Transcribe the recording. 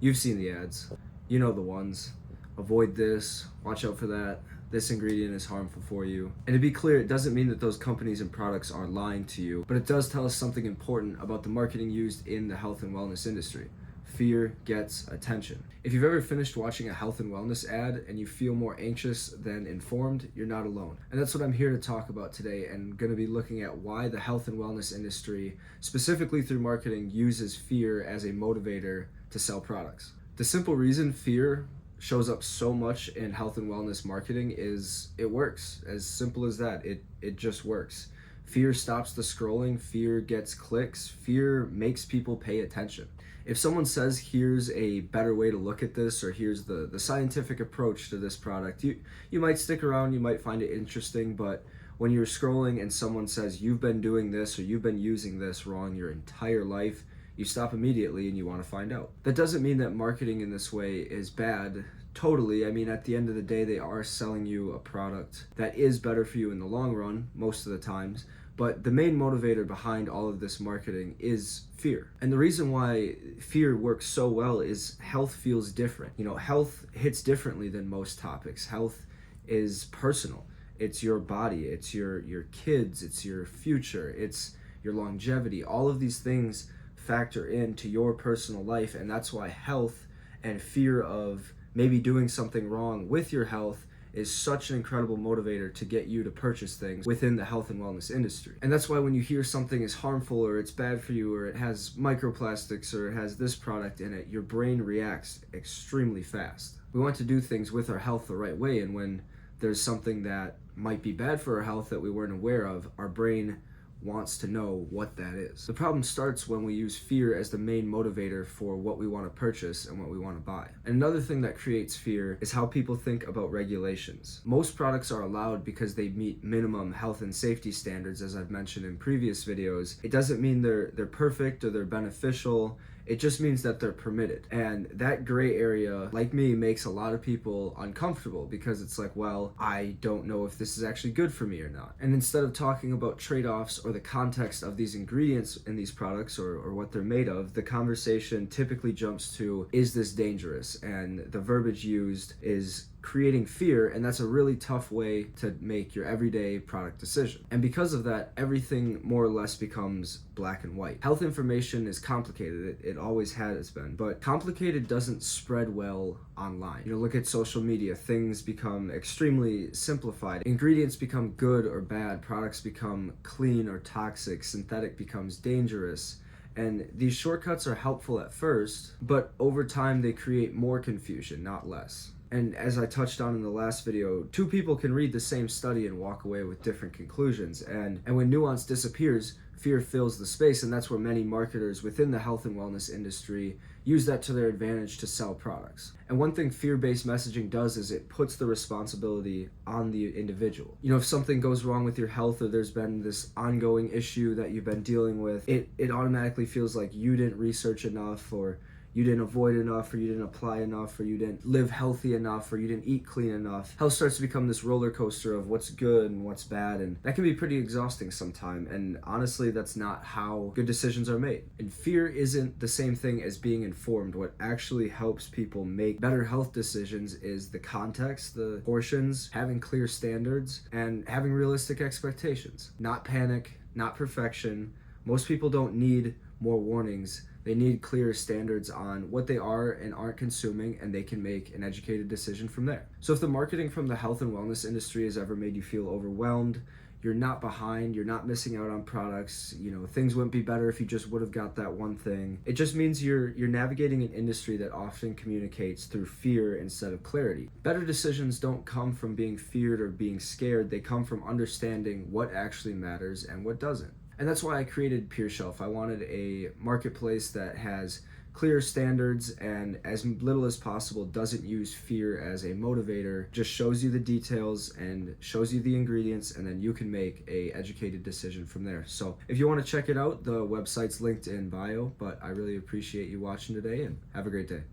You've seen the ads. You know the ones. Avoid this, watch out for that, this ingredient is harmful for you. And to be clear, it doesn't mean that those companies and products are lying to you, but it does tell us something important about the marketing used in the health and wellness industry. Fear gets attention. If you've ever finished watching a health and wellness ad and you feel more anxious than informed, you're not alone. And that's what I'm here to talk about today, and going to be looking at why the health and wellness industry, specifically through marketing, uses fear as a motivator to sell products. The simple reason fear shows up so much in health and wellness marketing is it works. As simple as that. It just works. Fear stops the scrolling, fear gets clicks, fear makes people pay attention. If someone says here's a better way to look at this, or here's the scientific approach to this product, you might stick around, you might find it interesting, but when you're scrolling and someone says you've been doing this or you've been using this wrong your entire life, you stop immediately and you want to find out. That doesn't mean that marketing in this way is bad. Totally. I mean, at the end of the day, they are selling you a product that is better for you in the long run, most of the times. But the main motivator behind all of this marketing is fear. And the reason why fear works so well is health feels different. You know, health hits differently than most topics. Health is personal. It's your body, it's your kids, it's your future, it's your longevity. All of these things factor into your personal life, and that's why health and fear of maybe doing something wrong with your health is such an incredible motivator to get you to purchase things within the health and wellness industry. And that's why when you hear something is harmful or it's bad for you or it has microplastics or it has this product in it, your brain reacts extremely fast. We want to do things with our health the right way, and when there's something that might be bad for our health that we weren't aware of, our brain wants to know what that is. The problem starts when we use fear as the main motivator for what we want to purchase and what we want to buy. And another thing that creates fear is how people think about regulations. Most products are allowed because they meet minimum health and safety standards, as I've mentioned in previous videos. It doesn't mean they're perfect or they're beneficial. It just means that they're permitted. And that gray area, like me, makes a lot of people uncomfortable because it's like, well, I don't know if this is actually good for me or not. And instead of talking about trade-offs or the context of these ingredients in these products or what they're made of, the conversation typically jumps to, is this dangerous? And the verbiage used is creating fear, and that's a really tough way to make your everyday product decision. And because of that, everything more or less becomes black and white. Health information is complicated, it always has been, but complicated doesn't spread well online. You know, look at social media, things become extremely simplified. Ingredients become good or bad, products become clean or toxic, synthetic becomes dangerous. And these shortcuts are helpful at first, but over time they create more confusion, not less. And as I touched on in the last video, two people can read the same study and walk away with different conclusions. And when nuance disappears, fear fills the space, and that's where many marketers within the health and wellness industry use that to their advantage to sell products. And one thing fear-based messaging does is it puts the responsibility on the individual. You know, if something goes wrong with your health or there's been this ongoing issue that you've been dealing with, it automatically feels like you didn't research enough, or you didn't avoid enough, or you didn't apply enough, or you didn't live healthy enough, or you didn't eat clean enough. Health starts to become this roller coaster of what's good and what's bad, and that can be pretty exhausting sometimes. And honestly, that's not how good decisions are made. And fear isn't the same thing as being informed. What actually helps people make better health decisions is the context, the portions, having clear standards, and having realistic expectations. Not panic, not perfection. Most people don't need more warnings. They need clear standards on what they are and aren't consuming, and they can make an educated decision from there. So if the marketing from the health and wellness industry has ever made you feel overwhelmed, you're not behind, you're not missing out on products, you know, things wouldn't be better if you just would have got that one thing. It just means you're navigating an industry that often communicates through fear instead of clarity. Better decisions don't come from being feared or being scared, they come from understanding what actually matters and what doesn't. And that's why I created PeerShelf. I wanted a marketplace that has clear standards and as little as possible doesn't use fear as a motivator, just shows you the details and shows you the ingredients, and then you can make a educated decision from there. So if you want to check it out, the website's linked in bio, but I really appreciate you watching today, and have a great day.